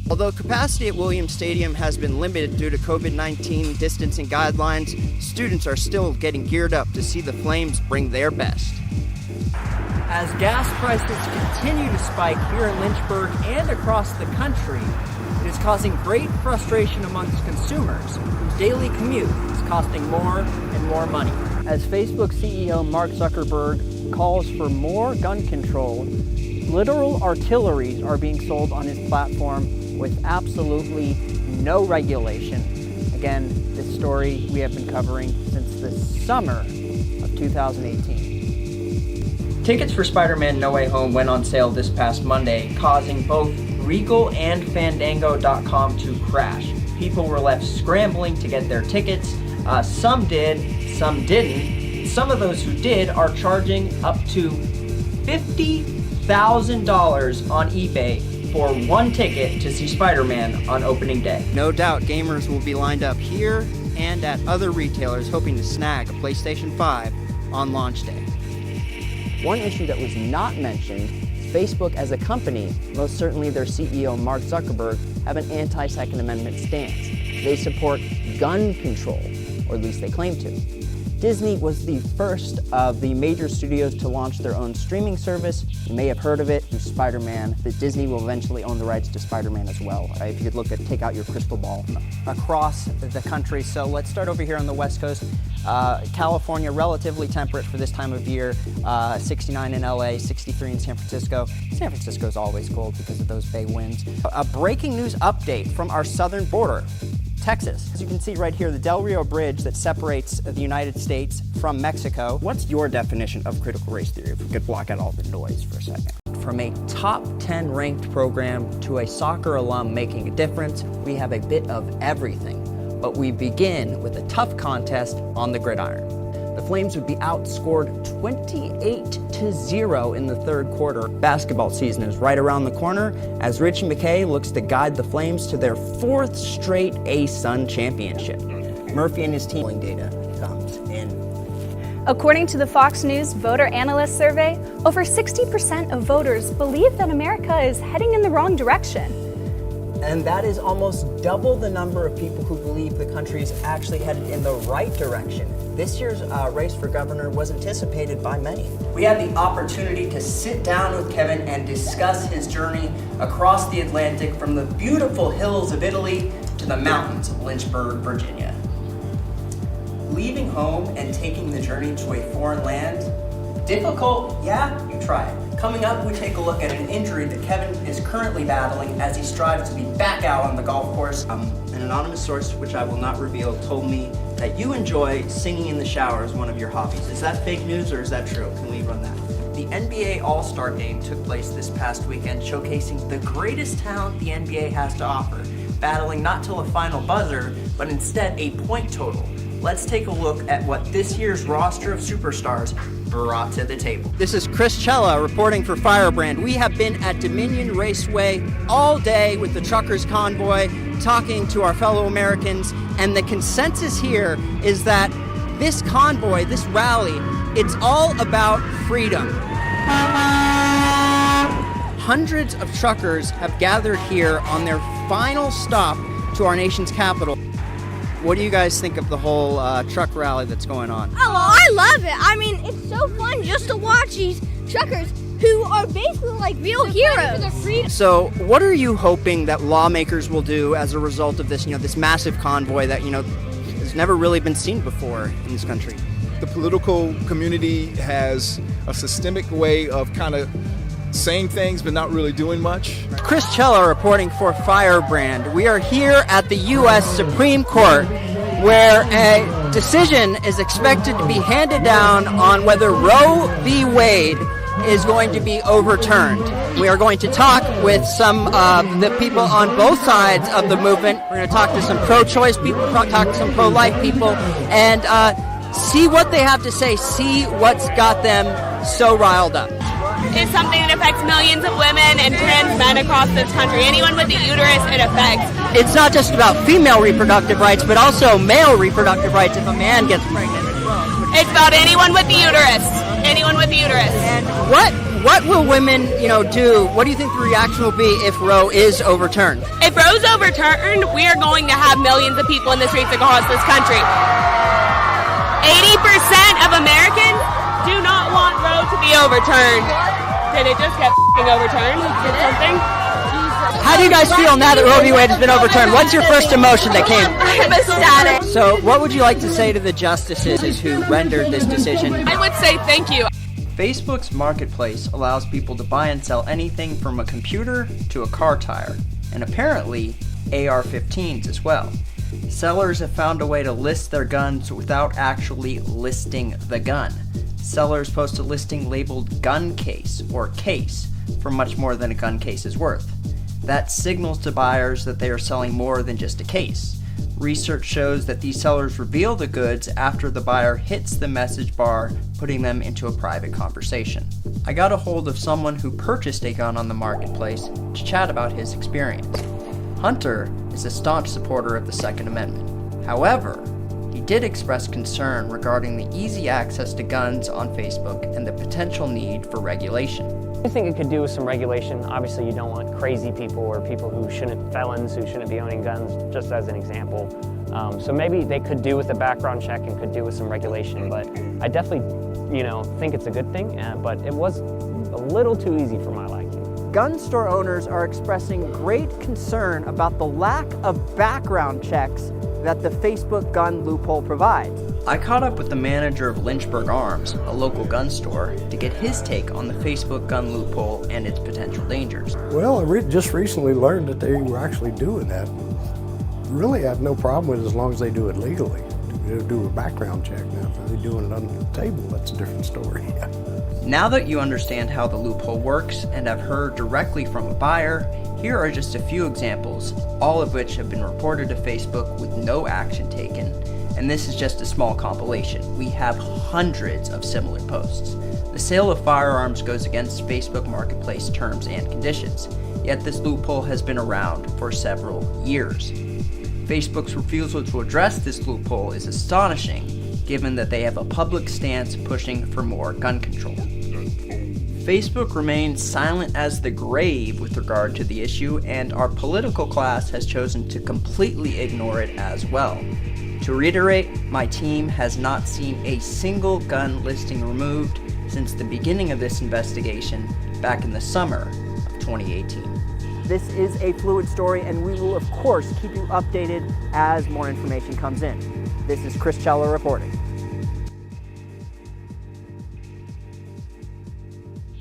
Although capacity at Williams Stadium has been limited due to COVID-19 distancing guidelines, students are still getting geared up to see the Flames bring their best. As gas prices continue to spike here in Lynchburg and across the country, it is causing great frustration amongst consumers whose daily commute is costing more and more money. As Facebook CEO Mark Zuckerberg calls for more gun control, literal artilleries are being sold on his platform with absolutely no regulation. Again, this story we have been covering since the summer of 2018. Tickets for Spider-Man No Way Home went on sale this past Monday, causing both Regal and Fandango.com to crash. People were left scrambling to get their tickets. Some did, some didn't. Some of those who did are charging up to $50,000 on eBay for one ticket to see Spider-Man on opening day. No doubt gamers will be lined up here and at other retailers hoping to snag a PlayStation 5 on launch day. One issue that was not mentioned is Facebook as a company, most certainly their CEO Mark Zuckerberg, have an anti-Second Amendment stance. They support gun control, or at least they claim to. Disney was the first of the major studios to launch their own streaming service. You may have heard of it, through Spider-Man. That Disney will eventually own the rights to Spider-Man as well. If you could take out your crystal ball. Across the country, so let's start over here on the West Coast. California, relatively temperate for this time of year. 69 in LA, 63 in San Francisco. San Francisco is always cold because of those bay winds. A breaking news update from our southern border. Texas. As you can see right here, the Del Rio Bridge that separates the United States from Mexico. What's your definition of critical race theory, if we could block out all the noise for a second? From a top 10 ranked program to a soccer alum making a difference, we have a bit of everything. But we begin with a tough contest on the gridiron. The Flames would be outscored 28-0 in the third quarter. Basketball season is right around the corner as Richie McKay looks to guide the Flames to their fourth straight A-Sun championship. Murphy and his team data comes in. According to the Fox News Voter Analyst Survey, over 60% of voters believe that America is heading in the wrong direction. And that is almost double the number of people who believe the country is actually headed in the right direction. This year's race for governor was anticipated by many. We had the opportunity to sit down with Kevin and discuss his journey across the Atlantic from the beautiful hills of Italy to the mountains of Lynchburg, Virginia. Leaving home and taking the journey to a foreign land, difficult? Yeah, you try it. Coming up, we take a look at an injury that Kevin is currently battling as he strives to be back out on the golf course. An anonymous source, which I will not reveal, told me that you enjoy singing in the shower as one of your hobbies. Is that fake news or is that true? Can we run that? The NBA All-Star Game took place this past weekend, showcasing the greatest talent the NBA has to offer, battling not till a final buzzer, but instead a point total. Let's take a look at what this year's roster of superstars brought to the table. This is Chris.CellaJr reporting for Firebrand. We have been at Dominion Raceway all day with the truckers convoy, talking to our fellow Americans, and the consensus here is that this convoy, this rally, it's all about freedom. Hundreds of truckers have gathered here on their final stop to our nation's capital. What do you guys think of the whole truck rally that's going on? Oh, I love it. I mean, it's so fun just to watch these truckers who are basically like real heroes. So what are you hoping that lawmakers will do as a result of this, this massive convoy that, has never really been seen before in this country? The political community has a systemic way of kind of saying things but not really doing much. Chris.CellaJr reporting for Firebrand. We are here at the U.S. Supreme Court where a decision is expected to be handed down on whether Roe v. Wade is going to be overturned. We are going to talk with some of the people on both sides of the movement. We're going to talk to some pro-choice people, talk to some pro-life people, and see what they have to say, see what's got them so riled up. It's something that affects millions of women and trans men across this country. Anyone with the uterus, it affects. It's not just about female reproductive rights, but also male reproductive rights if a man gets pregnant as well. It's about anyone with the uterus. Anyone with the uterus. And what will women, do? What do you think the reaction will be if Roe is overturned? If Roe's overturned, we are going to have millions of people in the streets across this country. 80% of Americans do not want Roe to be overturned. Did it just get overturned? Did something? How do you guys feel now that Roe v. Wade has been overturned? What's your first emotion that came? I'm ecstatic. So what would you like to say to the justices who rendered this decision? I would say thank you. Facebook's marketplace allows people to buy and sell anything from a computer to a car tire, and apparently AR-15s as well. Sellers have found a way to list their guns without actually listing the gun. Sellers post a listing labeled gun case or case for much more than a gun case is worth. That signals to buyers that they are selling more than just a case. Research shows that these sellers reveal the goods after the buyer hits the message bar, putting them into a private conversation. I got a hold of someone who purchased a gun on the marketplace to chat about his experience. Hunter is a staunch supporter of the Second Amendment. However, he did express concern regarding the easy access to guns on Facebook and the potential need for regulation. I think it could do with some regulation. Obviously, you don't want crazy people or people who felons who shouldn't be owning guns, just as an example. So maybe they could do with a background check and could do with some regulation, but I definitely, think it's a good thing, but it was a little too easy for my liking. Gun store owners are expressing great concern about the lack of background checks that the Facebook gun loophole provides. I caught up with the manager of Lynchburg Arms, a local gun store, to get his take on the Facebook gun loophole and its potential dangers. Well, I just recently learned that they were actually doing that. Really, I have no problem with it as long as they do it legally. They do a background check now. If they're doing it under the table, that's a different story. Now that you understand how the loophole works and have heard directly from a buyer, here are just a few examples, all of which have been reported to Facebook with no action taken. And this is just a small compilation. We have hundreds of similar posts. The sale of firearms goes against Facebook Marketplace terms and conditions, yet this loophole has been around for several years. Facebook's refusal to address this loophole is astonishing, given that they have a public stance pushing for more gun control. Facebook remains silent as the grave with regard to the issue, and our political class has chosen to completely ignore it as well. To reiterate, my team has not seen a single gun listing removed since the beginning of this investigation back in the summer of 2018. This is a fluid story, and we will of course keep you updated as more information comes in. This is Chris.CellaJr reporting.